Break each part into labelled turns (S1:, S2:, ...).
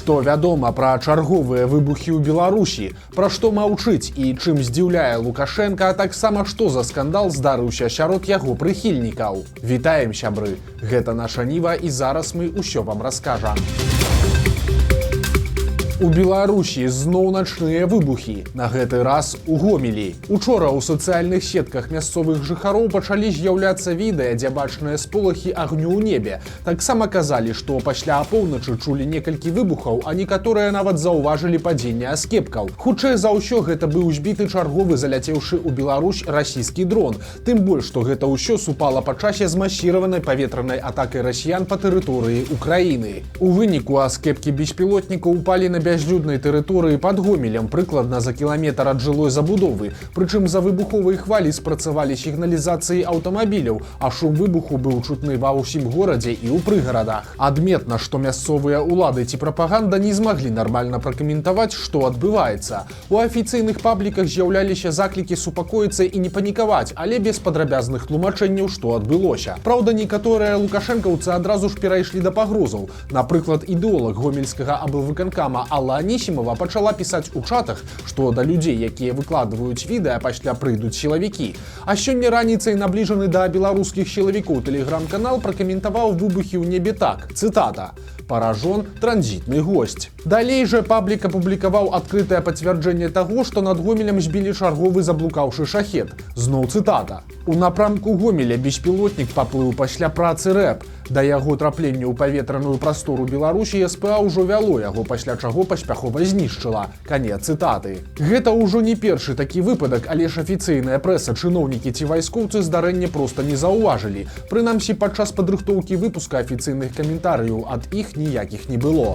S1: Што вядома пра чарговыя выбухі ў Беларусі, пра што маўчыць і чым здзіўляе Лукашенка, а таксама што за скандал здарыўся сярод яго прыхільнікаў. Вітаем, сябры! Гэта наша Ніва і зараз мы ўсё вам раскажам. У Беларусі зноў начныя выбухі, на гэты раз у Гомелі. Учора ў сацыяльных сетках мясцовых жыхароў пачалі з'яўляцца відэа, дзе бачныя сполахі агню ў небе. Таксама казалі, што пасля апоўначы чулі некалькі выбухаў, а некаторыя нават заўважылі падзенне аскепкаў. Хутчэй за ўсё гэта быў збіты чарговы заляцеўшы ў Беларусь расійскі дрон. Тым больш, што гэта ўсё супала па часе з масіраванай паветранай атакай расіян па тэрыторыі Украіны. У выніку аскепкі беспілотнікаў упалі на бязлюднай тэрыторыі пад Гомелем, прыкладна за кіламетр ад жылой забудовы. Прычым за выбуховай хвалі спрацавалі сігналізацыі аўтамабіляў, а шум выбуху быў чутны ва ўсім горадзе і ў прыгарадах. Адметна, што мясцовыя ўлады ці прапаганда не змаглі нармальна пракаментаваць, што адбываецца. У афіцыйных пабліках з'яўляліся заклікі супакоіцца і не панікаваць, але без падрабязных тлумачэнняў, што адбылося. Праўда, некаторыя лукашэнкаўцы адразу ж перайшлі да пагрозаў. Напрыклад, ідэолаг гомельскага аблвыканкама Алла Анісімова пачала пісаць у чатах, што да людзей, якія выкладваюць відэа, пасля прыйдуць сілавікі. А сёння раніцай набліжаны да беларускіх сілавікоў тэлеграм-канал пракаментаваў выбухі ў небе так, цытата: «Поражен транзитный гость». Далей жа паблік апублікаваў адкрытае пацвярджэнне таго, што над Гомелем збілі чарговы заблукаўшы шахет. Зноў цытата: «У напрамку Гомеля беспілотнік паплыў пасля працы РЭП. Да яго траплення ў паветраную прастору Беларусі СПА ўжо вяло яго, пасля чаго паспяхова знішчыла». Канец цытаты. Гэта ўжо не першы такі выпадак, але ж афіцыйная прэса, чыноўнікі ці вайскоўцы здарэнне проста не заўважылі. Прынамсі, падчас падрыхтоўкі выпуска афіцыйных каментарыяў ад іх ніякіх не было.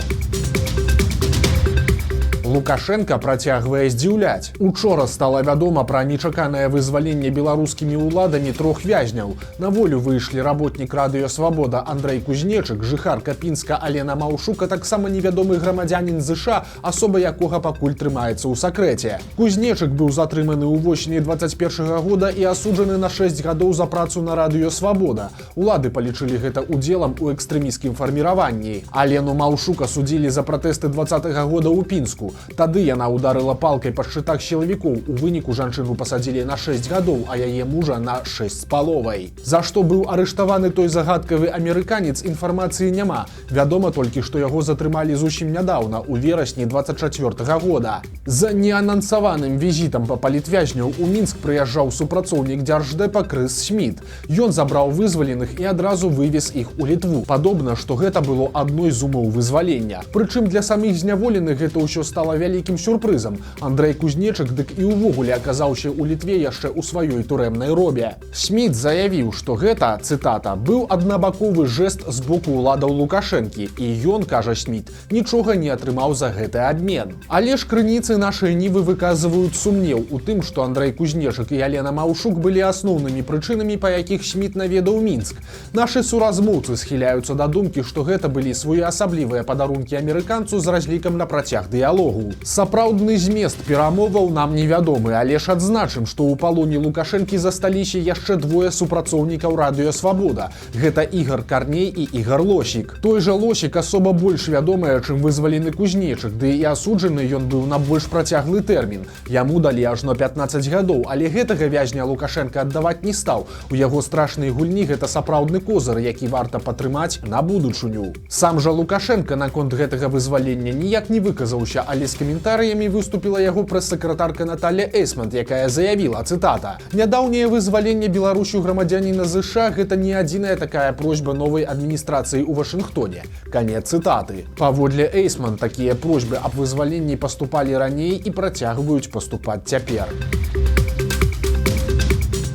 S1: Лукашенка працягвае здзіўляць. Учора стала вядома пра нечаканае вызваленне беларускімі ўладамі 3 вязняў. На волю выйшлі работнік радыё «Свабода» Андрэй Кузнечык, жыхарка Пінска Алена Маўшук, а таксама невядомы грамадзянін ЗША, асоба якога пакуль трымаецца ў сакрэце. Кузнечык быў затрыманы ў восені 21 года і асуджаны на 6 гадоў за працу на радыё «Свабода». Улады палічылі гэта удзелам у экстрэміскім фарміраванні. Алену Маўшук асудзілі за пратэсты 20-го года ў Пінску. Тады яна ударыла палкай па шчытах сілавікоў. У выніку жанчыну пасадзілі на 6 гадоў, а яе мужа на 6,5. За што быў арыштаваны той загадкавы амерыканец, інфармацыі няма. Вядома толькі, што яго затрымалі зусім нядаўна, у верасні 24-го года. За неанансаваным візітам па палітвязняў у Мінск прыязджаў супрацоўнік дзярждэпа Крыс Сміт. Ён забраў вызваленых і адразу вывез іх у Літву. Падобна, што гэта было адной з умоў вызвалення. Прычым для саміх зняволеных гэта ўсё стала вялікім сюрпрызам. Андрэй Кузнечык дык і ўвогуле аказаўся ў Літве яшчэ ў сваёй турэмнай робе. Сміт заявіў, што гэта, цытата, быў аднабаковы жэст з боку ўладаў Лукашэнкі, і ён, кажа Сміт, нічога не атрымаў за гэты абмен. Але ж крыніцы нашай Нівы выказваюць сумнеў у тым, што Андрэй Кузнечык і Алена Маўшук былі асноўнымі прычынамі, па якіх Сміт наведаў Мінск. Нашы суразмоўцы схіляюцца да думкі, што гэта былі своеасаблівыя падарункі амерыканцу з разлікам на працяг дыялогу. Сапраўдны змест перамоваў нам невядомы, але ж адзначым, што ў палоне Лукашэнкі засталіся яшчэ 2 супрацоўнікаў радыё «Свабода». Гэта Ігар Карней і Ігар Лосік. Той жа Лосік асоба больш вядомая, чым вызвалены Кузнечык, ды і асуджаны ён быў на больш працяглы тэрмін. Яму далі ажно 15 гадоў, але гэтага вязня Лукашенка аддаваць не стаў. У яго страшнай гульні гэта сапраўдны козыр, які варта падтрымаць на будучыню. Сам жа Лукашенка наконт гэтага вызвалення ніяк не выказаўся, але з каментарыямі выступіла яго прэс-сакратарка Наталля Эйсмонт, якая заявіла, цытата: «Нядаўняе вызваленне Беларусю грамадзяніна ЗША – гэта не адзіная такая просьба новай адміністрацыі ў Вашынгтоне». Канец цытаты. Паводле Эйсмонт, такія просьбы аб вызваленні паступалі раней і працягваюць паступаць цяпер.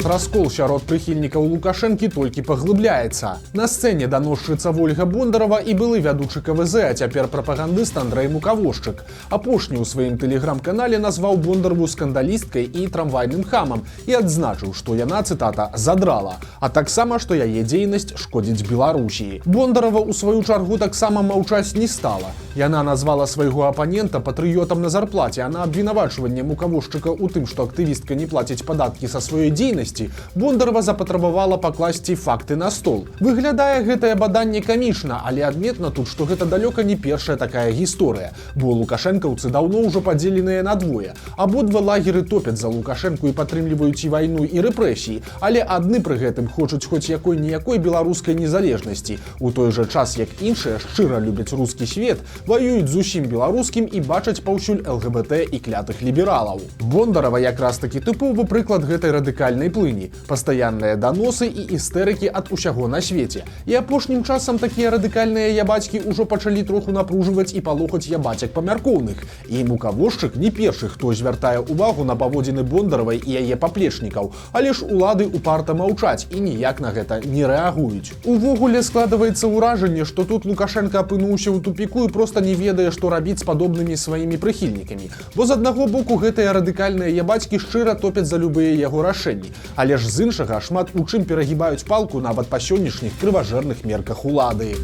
S1: Раскол сярод прыхільнікаў Лукашэнкі толькі паглыбляецца. На сцэне даносчыца Вольга Бондарова і былы вядучы КВЗ, а цяпер прапагандыст Андрэй Мукавошчык. Апошні ў сваім тэлеграм-канале назваў Бондарову скандалісткай і трамвайным хамам і адзначыў, што яна, цытата, задрала, а таксама, што яе дзейнасць шкодзіць Беларусі. Бондарова ў сваю чаргу таксама маўчаць не стала. Яна назвала свайго апанента патрыётам на зарплаце, а на абвінавачванне Мукавошчыка ў тым, што актывістка не плаціць падаткі са сваёй дзейнасці, незалежнасці, Бондарова запатрабавала пакласці факты на стол. Выглядае гэтае баданне камічна, але адметна тут, што гэта далёка не першая такая гісторыя, бо лукашэнкаўцы даўно ўжо падзеленыя на двое. Абодва лагеры топяць за Лукашэнку і падтрымліваюць і вайну, і рэпрэсіі, але адны пры гэтым хочуць хоць якой-ніякой беларускай незалежнасці, у той жа час, як іншыя шчыра любяць рускі свет, ваююць з усім беларускім і бачаць паўсюль ЛГБТ і клятых лібералаў. Бондарова якраз такі тыповы прыклад гэтай радыкальнай плыні, пастаянныя даносы і істэрыкі ад усяго на свеце. І апошнім часам такія радыкальныя ябацькі ўжо пачалі троху напружваць і палохаць ябацяк памяркоўных. І мукавошчык не першы, хто звяртае ўвагу на паводзіны Бондаравай і яе паплечнікаў, але ж улады упарта маўчаць і ніяк на гэта не рэагуюць. Увогуле складваецца ўражанне, што тут Лукашенко апынуўся ў тупіку і проста не ведае, што рабіць з падобнымі сваімі прыхільнікамі. Бо з аднаго боку гэтыя радыкальныя ябацькі шчыра топяць за любыя яго рашэнні, але ж з іншага шмат у чым перагібаюць палку нават па сённяшніх крыважэрных мерках улады.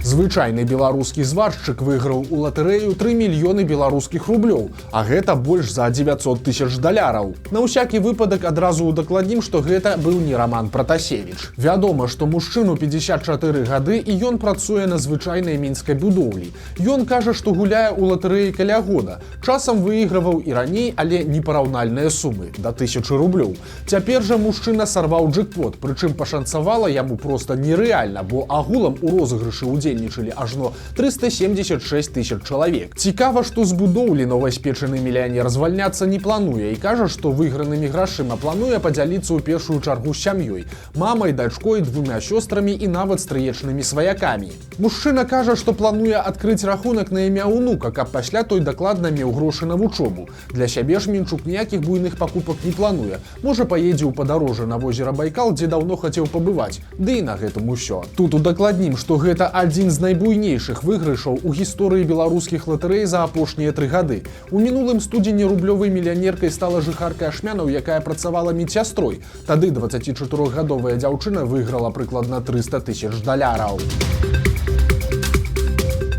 S1: Звычайны беларускі зваршчык выйграў у латарэю 3 мільёны беларускіх рублёў, а гэта больш за 900 тысяч даляраў. На ўсякі выпадак адразу удакладнім, што гэта быў не Роман Пратасевіч. Вядома, што мужчыну 54 гады і ён працуе на звычайнай мінскай будоўлі. Ён кажа, што гуляе ў латарэі каля года. Часам выйграваў і раней, але непараўнальныя сумы, да 1000 рублёў. Цяпер жа мужчына сарваў джекпот, прычым пашанцавала яму проста нерэальна, бо агулам у розыгрышы ўдзельнічалі ажно 376 тысяч чалавек. Цікава, што з будоўлі новаспечаны мільянер звальняцца не плануе і кажа, што выйгранымі грашыма плануе падзяліцца ў першую чаргу з сям'ёй, мамай, дачкой, 2 сёстрамі і нават стрыечнымі сваякамі. Мужчына кажа, што плануе адкрыць рахунак на імя ўнука, каб пасля той дакладна меў грошы на вучобу. Для сябе ж Мінчук ніякіх буйных пакупак не плануе. Можа, паедзе ў падарожжа на возера Байкал, дзе даўно хацеў пабываць. Ды і на гэтым усё. Тут удакладнім, што гэта адзін з найбуйнейшых выйгрышаў у гісторыі беларускіх латарэй за апошнія 3 гады. У мінулым студзені рублёвай мільянеркай стала жыхарка Ашмянаў, якая працавала медсястрой. Тады 24-гадовая дзяўчына выйграла прыкладна 300 тысяч даляраў.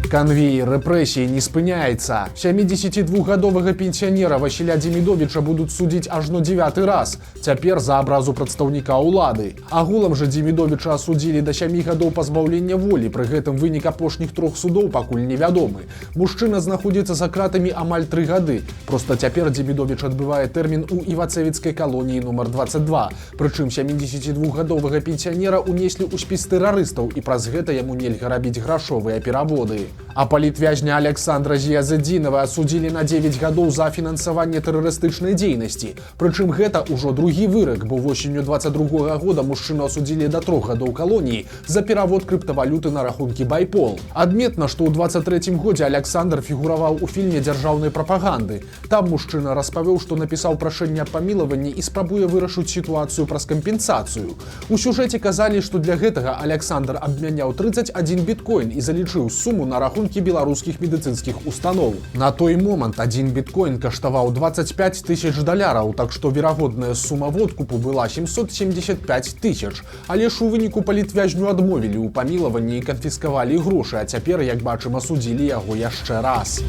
S1: Канвеер рэпрэсій не спыняецца. 72-гадовага пенсіянера Васіля Дземідовіча будуць судзіць ажно 9-й раз. Цяпер за абразу прадстаўніка ўлады. Агулам жа Дземідовіча асудзілі да 7 гадоў пазбаўлення волі, пры гэтым вынік апошніх 3 судоў пакуль невядомы. Мужчына знаходзіцца за кратамі амаль 3 гады. Проста цяпер Дземідовіч адбывае тэрмін у івацэвіцкай калоніі нумар 22. Прычым 72-гадовага пенсіянера унеслі ў спіс тэрарыстаў і праз гэта яму нельга рабіць грашовыя пераводы. А палітвязня Александра Зіязэдзінава асудзілі на 9 гадоў за фінансаванне тэрарыстычнай дзейнасці. Прычым гэта ўжо другі вырак, бо восенню 22-го года мужчыну асудзілі да 3 гадоў калоніі за перавод крыптавалюты на рахункі Байпол. Адметна, што ў 23-м годзе Александр фігураваў у фільме дзяржаўнай прапаганды. Там мужчына распавёў, што напісаў прашэнне аб памілаванні і спрабуе вырашыць сітуацыю праз кампенсацыю. У сюжэце казалі, што для гэтага Александр абмяняў 31 біткоін і залічыў суму на рахункі беларускіх медыцынскіх устаноў. На той момант 1 біткоін каштаваў 25 тысяч даляраў, так што верагодная сума водкупу была 775 тысяч. Але ж у выніку палітвязню адмовілі ў памілаванні і канфіскавалі грошы, а цяпер, як бачым, асудзілі яго яшчэ раз.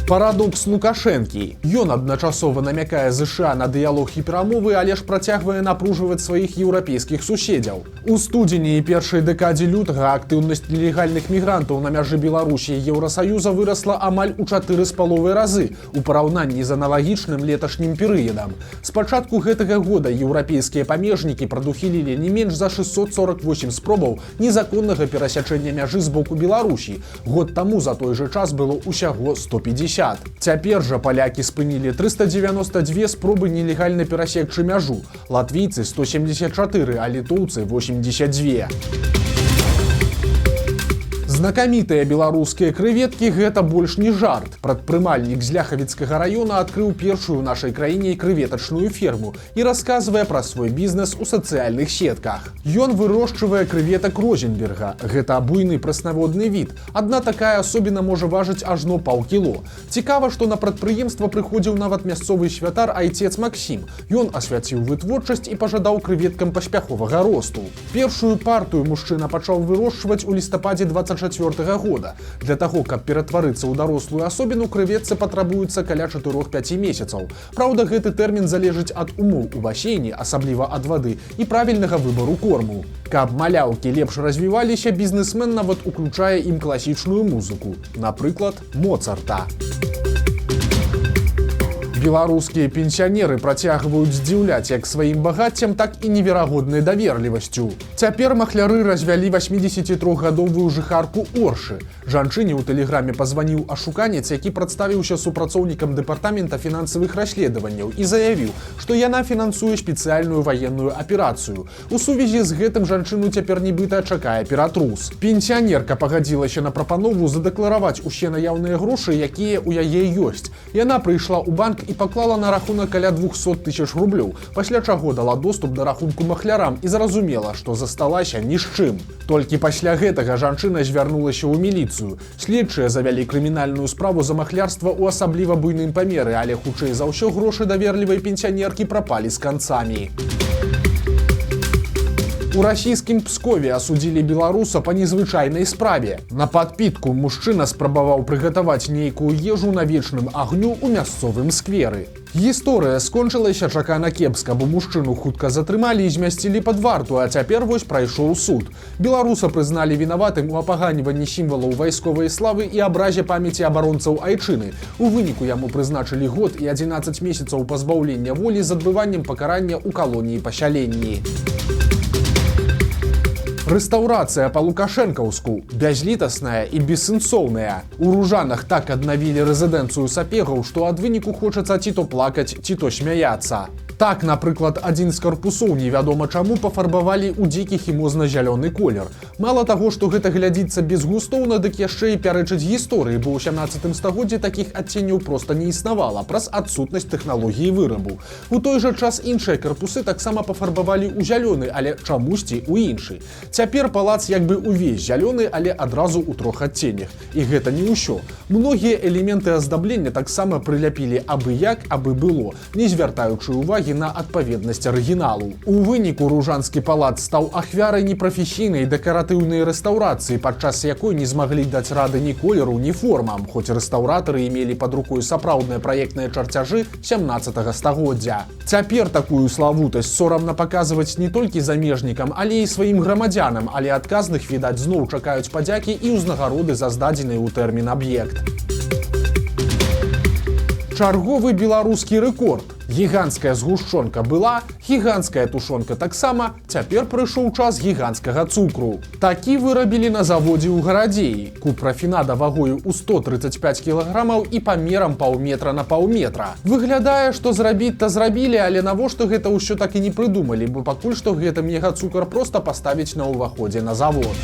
S1: Парадокс Лукашэнкі. Ён адначасова намякае ЗША на дыялог і перамовы, але ж працягвае напружваць сваіх еўрапейскіх суседзяў. У студзені і першай дэкадзе лютага актыўнасць нелегальных мігрантаў на мяжы Беларусі і Еўрасаюза вырасла амаль у 4,5 разы у параўнанні з аналагічным леташнім перыядам. З пачатку гэтага года еўрапейскія памежнікі прадухілілі не менш за 648 спробаў незаконнага перасячэння мяжы з боку Беларусі. Год таму за той жа час было ўсяго 150. Цяпер жа палякі спынілі 392 спробы нелегальна перасекчы мяжу, латвійцы 174, а літоўцы 82. Знакамітыя беларускія крэветкі – гэта больш не жарт. Прадпрымальнік з Ляхавіцкага раёна адкрыў першую ў нашай краіне крэветачную ферму і расказвае пра свой бізнес у сацыяльных сетках. Ён вырошчвае крэветак Розенберга. Гэта буйны прэснаводны від. Адна такая асобіна можа важыць ажно паўкіло. Цікава, што на прадпрыемства прыходзіў нават мясцовы святар айцец Максім. Ён асвяціў вытворчасць і пажадаў крэветкам паспяховага росту. Першую партыю мужчына пачаў вырошчваць у лістападзе 24 2024 года. Для таго, каб ператварыцца ў дарослую асобіну, крэветцы патрабуецца каля 4-5 месяцаў. Праўда, гэты тэрмін залежыць ад умоў у басейне, асабліва ад вады, і правільнага выбару корму. Каб маляўкі лепш развіваліся, бізнесмен нават уключае ім класічную музыку, напрыклад, Моцарта. Беларускія пенсіянеры працягваюць здзіўляць як сваім багаццем, так і неверагоднай даверлівасцю. Цяпер махляры развялі 83гадовую жыхарку Оршы. Жанчыне ў тэлеграме пазваніў ашуканец, які прадставіўся супрацоўнікам дэпартамента фінансавых расследаванняў і заявіў, што яна фінансуе спецыяльную ваенную аперацыю. У сувязі з гэтым жанчыну цяпер нібыта чакае ператрус. Пенсіянерка пагадзілася на прапанову задэклараваць усе наяўныя грошы, якія ў яе ёсць. Яна прыйшла ў банк і паклала на рахунак каля 200 000 рублёў, пасля чаго дала доступ да рахунку махлярам і зразумела, што засталася ні з чым. Толькі пасля гэтага жанчына звярнулася ў міліцыю. Следчыя завялі крымінальную справу за махлярства ў асабліва буйным памеры, але хутчэй за ўсё грошы даверлівай пенсіянеркі прапалі з канцамі. У расійскім Пскове асудзілі беларуса па незвычайнай справе. На падпітку мужчына спрабаваў прыгатаваць нейкую ежу на вечным агню ў мясцовым скверы. Гісторыя скончылася чакана кепска, бо мужчыну хутка затрымалі і змясцілі пад варту, а цяпер вось прайшоў суд. Беларуса прызналі вінаватым у апаганьванні сімвалаў вайсковай славы і абразе памяці абаронцаў айчыны. У выніку яму прызначылі год і 11 месяцаў пазбаўлення волі з адбываннем пакарання ў калоніі-пасяленні. Рэстаўрацыя па-лукашэнкаўску бязлітасная і бессэнсоўная. У Ружанах так аднавілі рэзідэнцыю сапегаў, што ад выніку хочацца ці то плакаць, ці то смяяцца. Так, напрыклад, адзін з карпусоў невядома чаму пафарбавалі ў дзікі хімозна-зялёны колер. Мала таго, што гэта глядзіцца безгустоўна, дык яшчэ і пярэчыць гісторыі, бо ў 17 стагоддзі такіх адценняў проста не існавала праз адсутнасць тэхналогіі вырабу. У той жа час іншыя карпусы таксама пафарбавалі ў зялёны, але чамусьці ў іншы. Цяпер палац як бы увесь зялёны, але адразу ў 3 адценнях. І гэта не ўсё. Многія элементы аздаблення таксама прыляпілі абы як, абы было, не звяртаючы ўвагі на адпаведнасць арыгіналу. У выніку Ружанскі палац стаў ахвярай непрафесійнай дэкаратыўнай рэстаўрацыі, падчас якой не змаглі даць рады ні колеру, ні формам, хоць рэстаўратары имелі пад рукой сапраўдныя праектныя чарцяжы 17 стагоддзя. Цяпер такую славутасць сорамна паказваць не толькі замежнікам, але і сваім грамадзянам, але адказных, відаць, зноў чакаюць падзякі і ўзнагароды за здадзены ў тэрмін аб'ект. Чарговы беларускі рэкорд. Гіганцкая згушчонка была, гіганцкая тушонка таксама, цяпер прыйшоў час гіганцкага цукру. Такі вырабілі на заводзе ў Гарадзеі. Куб рафінада вагою ў 135 кілаграмаў і памерам паўметра на паўметра. Выглядае, што зрабіць-то зрабілі, але навошта гэта ўсё так і не прыдумалі, бо пакуль што гэта мегацукар проста паставіць на ўваходзе на завод.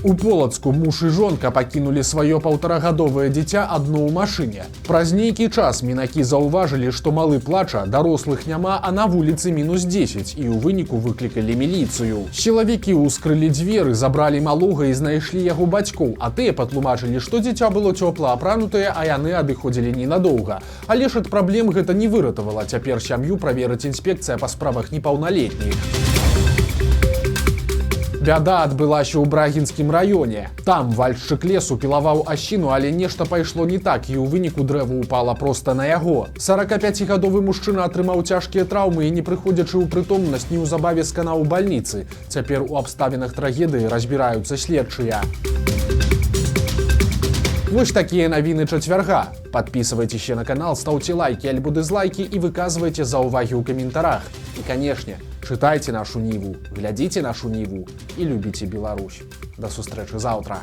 S1: У Полацку муж і жонка пакінулі сваё 1,5гадовае дзіця адно ў машыне. Праз нейкі час мінакі заўважылі, што малы плача, дарослых няма, а на вуліцы -10, і ў выніку выклікалі міліцыю. Сілавікі ўскрылі дзверы, забралі малога і знайшлі яго бацькоў, а тыя патлумачылі, што дзіця было цёпла апранутае, а яны адыходзілі ненадоўга. Але ж ад праблем гэта не выратавала. Цяпер сям'ю праверыць інспекцыя па справах непаўналетніх. Бяда адбылася ў Брагінскім раёне. Там вальшчык лесу пілаваў асіну, але нешта пайшло не так, і ў выніку дрэва ўпала проста на яго. 45гадовы мужчына атрымаў цяжкія траўмы і, не прыходзячы ў прытомнасць, неўзабаве сканаў у бальніцы. Цяпер у абставінах трагедыі разбіраюцца следчыя. Вось такія навіны чацвярга. Падпісывайцеся на канал, стаўце лайкі альбо дызлайкі і выказвайце заўвагі ў каментарах. І, канешне, чытайце нашу Ніву, глядзіце нашу Ніву і любіце Беларусь. Да сустрэчы заўтра.